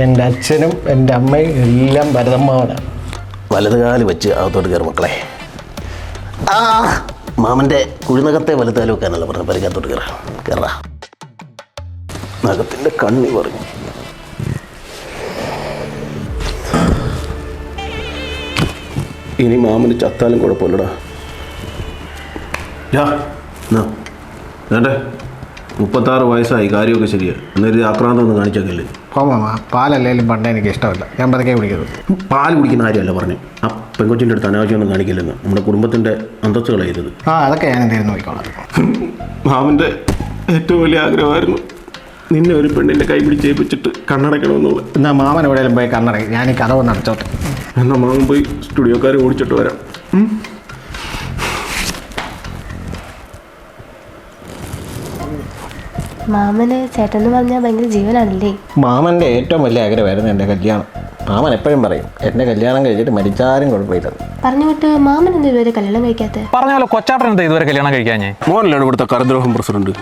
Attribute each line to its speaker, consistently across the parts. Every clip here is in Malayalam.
Speaker 1: എൻ്റെ അച്ഛനും എൻ്റെ അമ്മയും എല്ലാം ഭരതമ്മാവനാണ്.
Speaker 2: വലതുകാല് വെച്ച് അകത്തോട്ട് കയറും മക്കളെ. ആ മാമൻ്റെ കുഴിനകത്തെ വലതുകാല് വെക്കാനല്ല പറഞ്ഞത്, പരിക്കകത്തോട്ട് കയറാ. നഖത്തിൻ്റെ കണ്ണി പറഞ്ഞു. ഇനി മാമന് ചത്താലും കുഴപ്പമില്ലടാ. വേണ്ടേ 36 വയസ്സായി, കാര്യമൊക്കെ ശരിയാ. എന്നൊരു ആക്രാന്തം ഒന്നും കാണിച്ചേക്കല്ലേ.
Speaker 1: പാലല്ലേലും പണ്ടേ എനിക്ക് ഇഷ്ടമല്ല, ഞാൻ പതുക്കെ കുടിക്കുന്നത്.
Speaker 2: പാല് കുടിക്കുന്ന കാര്യമല്ല പറഞ്ഞു. ആ പെൺകൊച്ചിൻ്റെ അടുത്ത് അനാവശ്യമൊന്നും കാണിക്കില്ലെന്ന്, നമ്മുടെ കുടുംബത്തിൻ്റെ അന്തസ്സുകളാണ് ചെയ്തത്.
Speaker 1: അതൊക്കെ ഞാൻ എന്തെങ്കിലും നോക്കിക്കോളാം.
Speaker 2: മാമൻ്റെ ഏറ്റവും വലിയ ആഗ്രഹമായിരുന്നു നിന്നെ ഒരു പെണ്ണിൻ്റെ കൈ പിടിച്ചേപ്പിച്ചിട്ട് കണ്ണടയ്ക്കണമെന്നുള്ളത്.
Speaker 1: എന്നാൽ മാമൻ എവിടെയെങ്കിലും പോയി കണ്ണടക്കി, ഞാൻ ഈ കഥ ഒന്ന് അടച്ചോട്ടെ.
Speaker 2: എന്നാൽ മാമൻ പോയി സ്റ്റുഡിയോക്കാരെ ഓടിച്ചിട്ട് വരാം.
Speaker 3: മാമന് ചേട്ടൻ പറഞ്ഞാൽ ഭയങ്കര ജീവനാണല്ലേ.
Speaker 1: മാമൻ്റെ ഏറ്റവും വലിയ ആഗ്രഹമായിരുന്നു എൻ്റെ കല്യാണം. മാമൻ എപ്പോഴും പറയും എന്നെ കല്യാണം കഴിച്ചിട്ട് മരിച്ചാലും കുഴപ്പമില്ല.
Speaker 3: പറഞ്ഞു വിട്ട് മാമൻ എന്താ ഇതുവരെ കല്യാണം കഴിക്കാത്ത?
Speaker 4: പറഞ്ഞാലോ കൊച്ചാട്ടൻ എന്താ ഇതുവരെ കല്യാണം കഴിക്കാഞ്ഞേ?
Speaker 2: മോനല്ലാണ് ഇവിടുത്തെ കരദ്രോഹം പ്രസിഡന്റ്.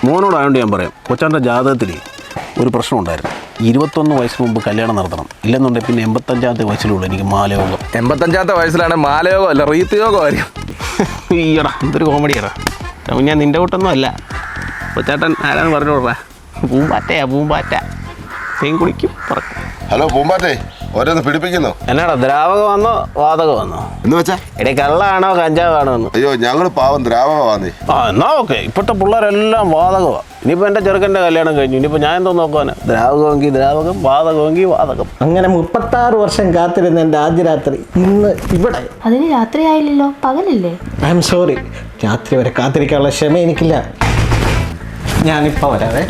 Speaker 2: മോനോടായതുകൊണ്ട് ഞാൻ പറയാം, കൊച്ചാൻ്റെ ജാതകത്തിൽ ഒരു പ്രശ്നം ഉണ്ടായിരുന്നു. 21 വയസ്സിന് മുമ്പ് കല്യാണം നടത്തണം, ഇല്ലെന്നുണ്ടെങ്കിൽ പിന്നെ 85ാമത്തെ വയസ്സിലുള്ള എനിക്ക് മാലയോഗം.
Speaker 5: 85ാമത്തെ വയസ്സിലാണ് മാലയോഗം അല്ല റീത്ത് യോഗം ആയിരിക്കും.
Speaker 2: ഈയടാ എന്തൊരു കോമഡിയാടാ. ഞാൻ നിൻ്റെ കൂട്ടൊന്നും അല്ല. കൊച്ചാട്ടൻ ആരാന്ന് പറഞ്ഞോടാ. പൂമ്പാറ്റ തേൻ കുടിക്കും പറക്കും.
Speaker 6: ഹലോ പൂമ്പാറ്റേ, ഓരോന്ന് പിടിപ്പിക്കുന്നോ?
Speaker 2: എന്നാടാ ദ്രാവകം വന്നോ വാതകം വന്നോ
Speaker 6: എന്ന് വെച്ചാ?
Speaker 2: എടേ കള്ളാണോ കഞ്ചാവാണോ എന്ന്?
Speaker 6: അയ്യോ ഞങ്ങൾ പാവം ദ്രാവകമാന്നേ.
Speaker 2: എന്നാ ഓക്കെ. ഇപ്പോഴത്തെ പിള്ളേരെല്ലാം വാതകമാണ്. ഇനിയിപ്പോൾ എൻ്റെ ചെറുക്കൻ്റെ കല്യാണം കഴിഞ്ഞു, ഇനിയിപ്പോൾ ഞാൻ എന്തോ നോക്കാനാ? ദ്രാവകമെങ്കിൽ ദ്രാവകം, വാതകമെങ്കിൽ വാതകം.
Speaker 1: അങ്ങനെ 36 വർഷം കാത്തിരുന്ന എൻ്റെ ആദ്യ രാത്രി ഇന്ന് ഇവിടെ.
Speaker 3: അതിന് രാത്രിയായില്ലല്ലോ, പകലല്ലേ?
Speaker 1: ഐ എം സോറി, രാത്രി വരെ കാത്തിരിക്കാനുള്ള ക്ഷമ എനിക്കില്ല. ഞാനിപ്പോൾ വരാവേ.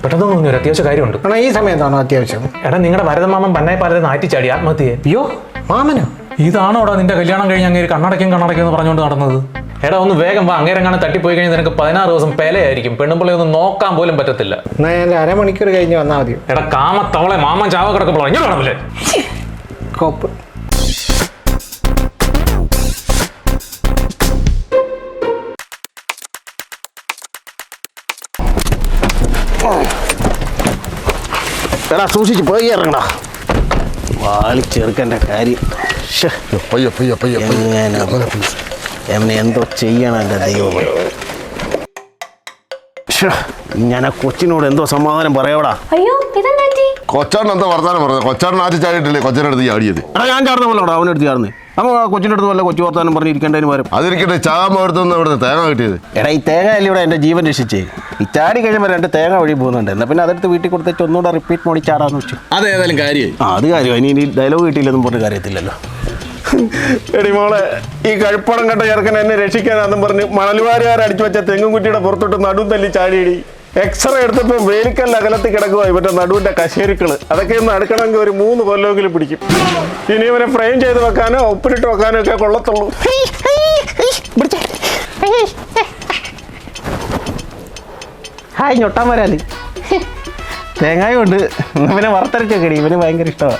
Speaker 4: പെട്ടെന്ന് തോന്നി ഒരു അത്യാവശ്യ കാര്യമുണ്ട്.
Speaker 1: കാരണം ഈ സമയത്താണോ അത്യാവശ്യം?
Speaker 4: എടാ നിങ്ങളുടെ ഭരതമാമൻ പന്നായിപ്പാലത്ത് നാറ്റിച്ചാടി ആത്മഹത്യയെ.
Speaker 1: അയ്യോ മാമനോ?
Speaker 4: ഇതാണോടാ നിന്റെ കല്യാണം കഴിഞ്ഞ് അങ്ങേര് കണ്ണടയ്ക്കും എന്ന് പറഞ്ഞുകൊണ്ട് നടന്നത്? എടാ ഒന്ന് വേഗം വാ, അങ്ങേരെങ്ങാനും തട്ടിപ്പോയി കഴിഞ്ഞാൽ നിനക്ക് 16 ദിവസം പെലയായിരിക്കും. പെണ്ണുമ്പിള്ളെ ഒന്നും നോക്കാൻ പോലും പറ്റത്തില്ല.
Speaker 1: എന്നാ ഞാൻ അരമണിക്കൂർ കഴിഞ്ഞ് വന്നാൽ മതിയോ?
Speaker 4: എടാ കാമത്തവളെ മാമൻ ചാവ കിടക്കപ്പോഴോ ഇങ്ങനെ കാണത്തില്ലേ
Speaker 1: കോപ്പ്.
Speaker 2: എടാ സൂക്ഷിച്ച് പോയി ഇറങ്ങടാ. വാലി ചെറുക്കൻ്റെ കാര്യം എന്നെ എന്തോ ചെയ്യണം എൻ്റെ ദൈവം. ഞാൻ ആ കൊച്ചിനോട് എന്തോ സമാധാനം പറയോടാ.
Speaker 3: അയ്യോ ഇതെന്താ?
Speaker 6: കൊച്ചാടൻ എന്താ വർത്താനം പറഞ്ഞത്? കൊച്ചാടൻ ആദ്യം ചാടിയിട്ടില്ലേ കൊച്ചൻ്റെ അടുത്ത് ചാടിയത്?
Speaker 2: എടാ ഞാൻ ചാടുന്ന പോലെടാ അവനെടുത്ത് ചാടുന്നേ. അപ്പോൾ കൊച്ചിൻ്റെ അടുത്ത് വല്ല കൊച്ചു വർത്താനം പറഞ്ഞിരിക്കേണ്ടതിന് പകരം
Speaker 6: അതിരിക്കട്ടെ, ചാകാൻ അടുത്തുനിന്ന് ഇവിടുന്ന് തേങ്ങ കിട്ടിയത്.
Speaker 2: എടാ ഈ തേങ്ങ അല്ലേ ഇവിടെ എൻ്റെ ജീവൻ രക്ഷിച്ചേ. ഈ ചാടി കഴിയുമ്പോൾ 2 തേങ്ങ വഴി പോകുന്നുണ്ട്. എന്നാൽ പിന്നെ അതെടുത്ത് വീട്ടിൽ കൊടുത്തിട്ട് ഒന്നുകൂടെ റിപ്പീറ്റ് മോടി ചാടാന്ന് വെച്ചു.
Speaker 5: അതേതായാലും കാര്യമായി.
Speaker 2: അത് കാര്യമായി. ഇനി ഡയലോഗ് കിട്ടിയില്ലെന്നും പറഞ്ഞ കാര്യത്തില്ലല്ലോ. എടി മോളെ, ഈ കഴിപ്പടം കണ്ട ചെറുക്കൻ എന്നെ രക്ഷിക്കാനാന്നും പറഞ്ഞ് മണലുവാരുകാരടിച്ചു വെച്ച തെങ്ങും കുറ്റിയുടെ പുറത്തോട്ട് നടുവും തല്ലി ചാടിയിടി. എക്സ്റേ എടുത്തപ്പോൾ വേലിക്കല്ല അകലത്തിൽ കിടക്കുവായി മറ്റേ നടുവിൻ്റെ കശേരുക്കള്. അതൊക്കെ ഒന്ന് അടുക്കണമെങ്കിൽ ഒരു 3 കൊല്ലമെങ്കിലും പിടിക്കും. ഇനി ഇവരെ ഫ്രെയിം ചെയ്ത് വെക്കാനോ ഒപ്പിട്ട് വെക്കാനോ ഒക്കെ കൊള്ളത്തുള്ളൂ. ഹായ് ഞൊട്ടാൻ വരാല് തേങ്ങായും ഉണ്ട്. ഇവനെ വറുത്തരച്ചൊക്കെ ഇവന് ഭയങ്കര ഇഷ്ടമാണ്.